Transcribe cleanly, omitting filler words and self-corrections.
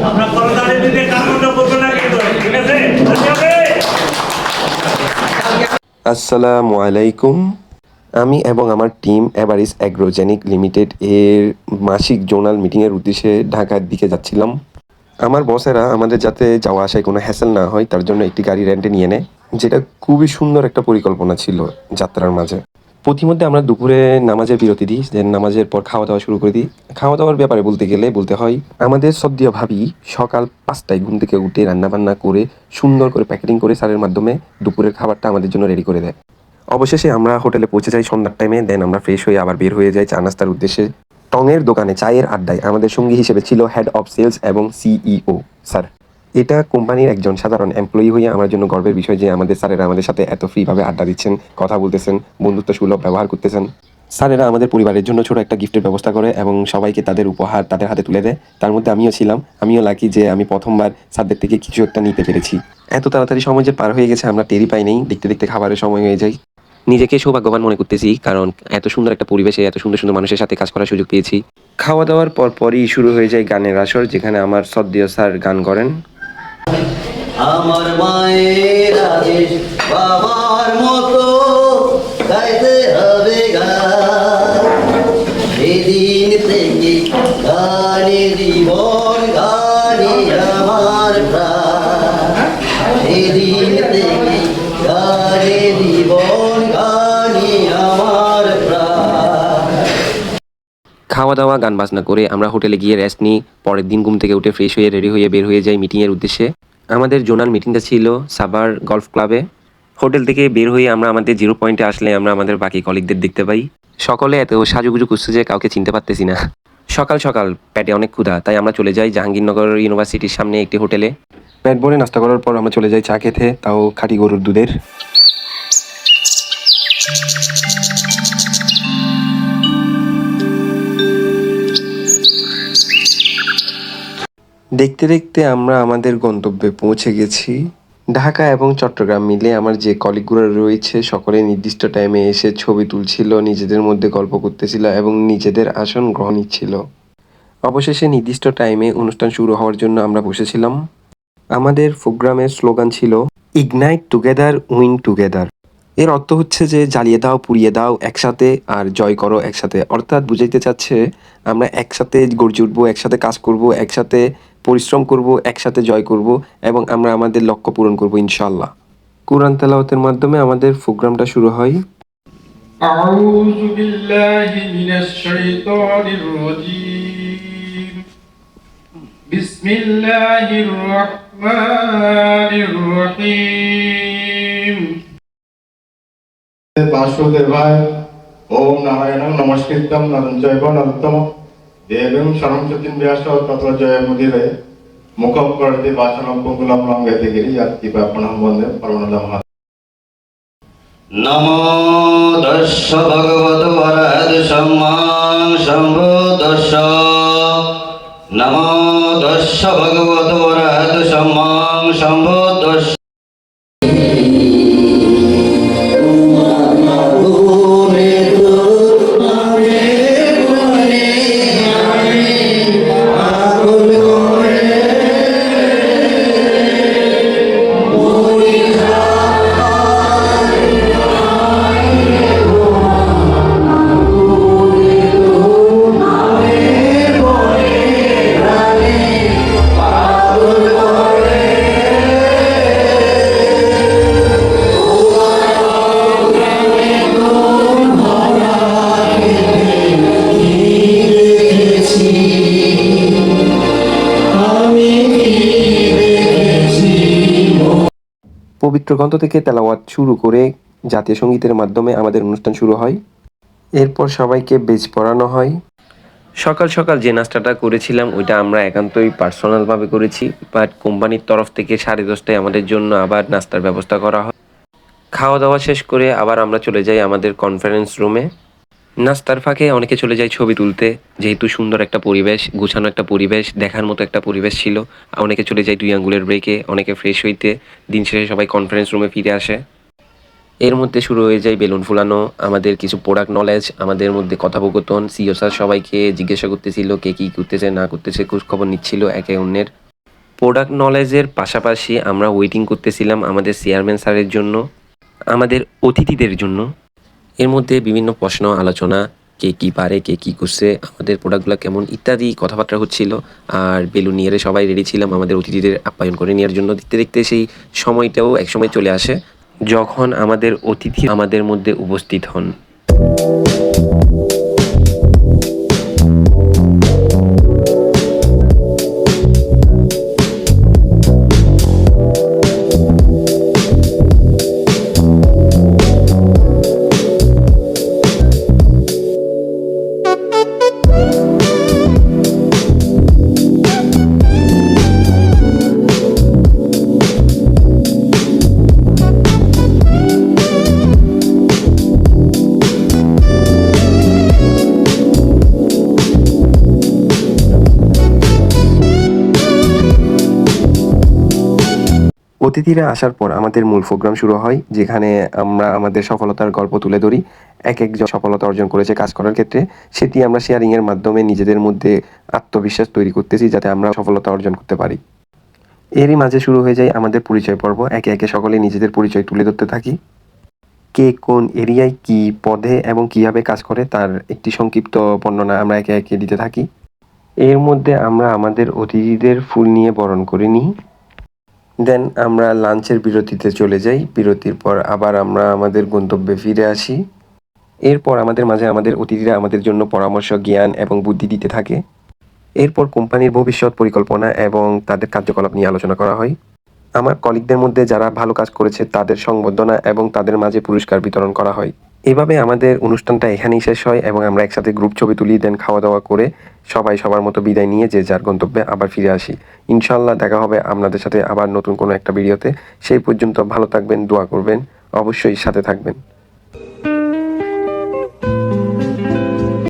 আমরা করতালি দিতে কামনা করব না কিন্তু ঠিক আছে আসসালামু আলাইকুম। আমি এবং আমার টিম এভারিস অ্যাগ্রোজেনিক লিমিটেড এর মাসিক জোনাল মিটিংয়ের উদ্দেশ্যে ঢাকার দিকে যাচ্ছিলাম। আমার বসেরা আমাদের যাতে যাওয়া আসায় কোনো হ্যাসেল না হয় তার জন্য একটি গাড়ি রেন্টে নিয়ে নেয়, যেটা খুবই সুন্দর একটা পরিকল্পনা ছিল যাত্রার মাঝে। প্রতিমধ্যে আমরা দুপুরে নামাজের বিরতি দিই, যে নামাজের পর খাওয়া দাওয়া শুরু করে দিই। খাওয়া দাওয়ার ব্যাপারে বলতে গেলে বলতে হয় আমাদের সদ্য ভাবি সকাল 5টায় ঘুম থেকে উঠে রান্নাবান্না করে সুন্দর করে প্যাকেটিং করে স্যারের মাধ্যমে দুপুরের খাবারটা আমাদের জন্য রেডি করে দেয়। অবশেষে আমরা হোটেলে পৌঁছে যাই সন্ধ্যার টাইমে। দেন আমরা ফ্রেশ হয়ে আবার বের হয়ে যাই চা নাস্তার উদ্দেশ্যে। টঙের দোকানে চায়ের আড্ডায় আমাদের সঙ্গী হিসেবে ছিল হেড অফ সেলস এবং সিইও স্যার। এটা কোম্পানির একজন সাধারণ এমপ্লয়ি হয়ে আমার জন্য গর্বের বিষয় যে আমাদের স্যারেরা আমাদের সাথে এত ফ্রিভাবে আড্ডা দিচ্ছেন, কথা বলতেছেন, বন্ধুত্ব সুলভ ব্যবহার করতেছেন। স্যারেরা আমাদের পরিবারের জন্য ছোট একটা গিফটের ব্যবস্থা করে এবং সবাইকে তাদের উপহার তাদের হাতে তুলে দেয়। তার মধ্যে আমিও ছিলাম। আমিও লাকি যে আমি প্রথমবার স্যারদের থেকে কিছু একটা নিতে পেরেছি। এত তাড়াতাড়ি সময় যে পার হয়ে গেছে আমরা টেরই পাই নাই, দেখতে দেখতে খাবারের সময় হয়ে যায়। নিজেকে সৌভাগ্যবান মনে করতেছি, কারণ এত সুন্দর একটা পরিবেশে এত সুন্দর সুন্দর মানুষের সাথে কাজ করার সুযোগ পেয়েছি। খাওয়া দাওয়ার পরই শুরু হয়ে যায় গানের আসর, যেখানে আমার শ্রদ্ধেয় স্যার গান করেন। আমার মায়ের আদেশ বাবার মতো গাইতে হবে গান, সেদিন থেকে গানে জীবন, গানে আমার প্রাণ, সেদিন থেকে গানে জীবন, গানে আমার প্রাণ। খাওয়া দাওয়া গান বাজনা করে আমরা হোটেলে গিয়ে রেস্ট নিই। পরের দিন ঘুম থেকে উঠে ফ্রেশ হয়ে রেডি হয়ে বের হয়ে যাই মিটিংয়ের উদ্দেশ্যে। আমাদের জোনাল মিটিংটা ছিল সাভার গলফ ক্লাবে। হোটেল থেকে বের হয়ে আমরা আমাদের জিরো পয়েন্টে আসলে আমরা আমাদের বাকি কলিগদের দেখতে পাই। সকলে এত সাজুগুজু করছে যে কাউকে চিনতে পারতেছি না। সকাল সকাল পেটে অনেক ক্ষুধা, তাই আমরা চলে যাই জাহাঙ্গীরনগর ইউনিভার্সিটির সামনে একটি হোটেলে। পেট ভরে নাস্তা করার পর আমরা চলে যাই চা খেতে, তাও খাঁটি গরুর দুধের। দেখতে দেখতে আমরা আমাদের গন্তব্যে পৌঁছে গেছি। ঢাকা এবং চট্টগ্রাম মিলে আমার যে কলিগগুলো রয়েছে সকলে নির্দিষ্ট টাইমে এসে ছবি তুলছিল, নিজেদের মধ্যে গল্প করতেছিল এবং নিজেদের আসন গ্রহণ নিচ্ছিল। অবশেষে নির্দিষ্ট টাইমে অনুষ্ঠান শুরু হওয়ার জন্য আমরা বসেছিলাম। আমাদের প্রোগ্রামের স্লোগান ছিল ইগনাইট টুগেদার উইন টুগেদার। এর অর্থ হচ্ছে যে জ্বালিয়ে দাও পুড়িয়ে দাও একসাথে, আর জয় করো একসাথে। অর্থাৎ বুঝাইতে চাচ্ছে আমরা একসাথে গর্জে উঠবো, একসাথে কাজ করব, একসাথে পরিশ্রম করব, একসাথে জয় করব এবং আমরা আমাদের লক্ষ্য পূরণ করব ইনশাআল্লাহ। কুরআন তেলাওয়াতের মাধ্যমে আমাদের প্রোগ্রামটা শুরু হয়। أعوذ بالله من الشيطان الرجيم. بسم الله الرحمن الرحيم. वासुदेवाय ओम नारायण नमस्कृत्यं नरञ्चैव नरोत्तमं देवीं सरस्वतीं व्यास ततो जयमुदीरये मुखं करोति वाचनं कुकुलं लङ्घयति गिरियत्किपापणं वन्दे परमोन्नतं। नमो दर्श भगवत वरद सम्मान संबुद्धस्स, नमो दर्श भगवत वरद सम्मान संबुद्धस्स। পবিত্র গ্রন্থ থেকে তেলাওয়াত শুরু করে জাতীয় সঙ্গীতের মাধ্যমে আমাদের অনুষ্ঠান শুরু হয়। এরপর সবাইকে বেজ পড়ানো হয়। সকাল সকাল যে নাস্তাটা করেছিলাম ওইটা আমরা একান্তই পার্সোনালভাবে করেছি, বাট কোম্পানির তরফ থেকে 10:30টায় আমাদের জন্য আবার নাস্তার ব্যবস্থা করা হয়। খাওয়া দাওয়া শেষ করে আবার আমরা চলে যাই আমাদের কনফারেন্স রুমে। নাস্তার ফাঁকে অনেকে চলে যায় ছবি তুলতে, যেহেতু সুন্দর একটা পরিবেশ, গুছানো একটা পরিবেশ, দেখার মতো একটা পরিবেশ ছিল। অনেকে চলে যায় 2 আঙ্গুলের ব্রেকে, অনেকে ফ্রেশ হইতে। দিন শেষে সবাই কনফারেন্স রুমে ফিরে আসে। এর মধ্যে শুরু হয়ে যায় বেলুন ফুলানো, আমাদের কিছু প্রোডাক্ট নলেজ, আমাদের মধ্যে কথোপকথন। সিও স্যার সবাইকে জিজ্ঞাসা করতেছিল কে কী করতেছে না করতেছে, খোঁজ খবর নিচ্ছিল একে অন্যের। প্রোডাক্ট নলেজের পাশাপাশি আমরা ওয়েটিং করতেছিলাম আমাদের চেয়ারম্যান স্যারের জন্য, আমাদের অতিথিদের জন্য। এর মধ্যে বিভিন্ন প্রশ্ন আলোচনা, কে কী পারে, কে কী করছে, আমাদের প্রোডাক্টগুলো কেমন ইত্যাদি কথাবার্তা হচ্ছিল। আর বেলুন নিয়ে সবাই রেডি ছিলাম আমাদের অতিথিদের আপ্যায়ন করে নেওয়ার জন্য। দেখতে দেখতে সেই সময়টাও একসময় চলে আসে যখন আমাদের অতিথি আমাদের মধ্যে উপস্থিত হন। অতিথিরা আসার পর আমাদের মূল প্রোগ্রাম শুরু হয়, যেখানে আমরা আমাদের সফলতার গল্প তুলে ধরি। এক একজন সফলতা অর্জন করেছে কাজ করার ক্ষেত্রে, সেটি আমরা শেয়ারিংয়ের মাধ্যমে নিজেদের মধ্যে আত্মবিশ্বাস তৈরি করতেছি যাতে আমরা সফলতা অর্জন করতে পারি। এরই মাঝে শুরু হয়ে যায় আমাদের পরিচয় পর্ব। একে একে সকলে নিজেদের পরিচয় তুলে ধরতে থাকি। কে কোন এরিয়ায় কী পদে এবং কীভাবে কাজ করে তার একটি সংক্ষিপ্ত বর্ণনা আমরা একে একে দিতে থাকি। এর মধ্যে আমরা আমাদের অতিথিদের ফুল নিয়ে বরণ করে নিই। দেন আমরা লাঞ্চের বিরতিতে চলে যাই। বিরতির পর আবার আমরা আমাদের গন্তব্যে ফিরে আসি। এরপর আমাদের মাঝে আমাদের অতিথিরা আমাদের জন্য পরামর্শ, জ্ঞান এবং বুদ্ধি দিতে থাকে। এরপর কোম্পানির ভবিষ্যৎ পরিকল্পনা এবং তাদের কার্যকলাপ নিয়ে আলোচনা করা হয়। আমার কলিগদের মধ্যে যারা ভালো কাজ করেছে তাদের সংবর্ধনা এবং তাদের মাঝে পুরস্কার বিতরণ করা হয়। এভাবে আমাদের অনুষ্ঠানটা এখানেই শেষ হয় এবং আমরা একসাথে গ্রুপ ছবি তুলি। দেন খাওয়া দাওয়া করে সবাই সবার মতো বিদায় নিয়ে যে যার গন্তব্যে আবার ফিরে আসি। ইনশাআল্লাহ দেখা হবে আপনাদের সাথে আবার নতুন কোনো একটা ভিডিওতে। সেই পর্যন্ত ভালো থাকবেন, দোয়া করবেন, অবশ্যই সাথে থাকবেন।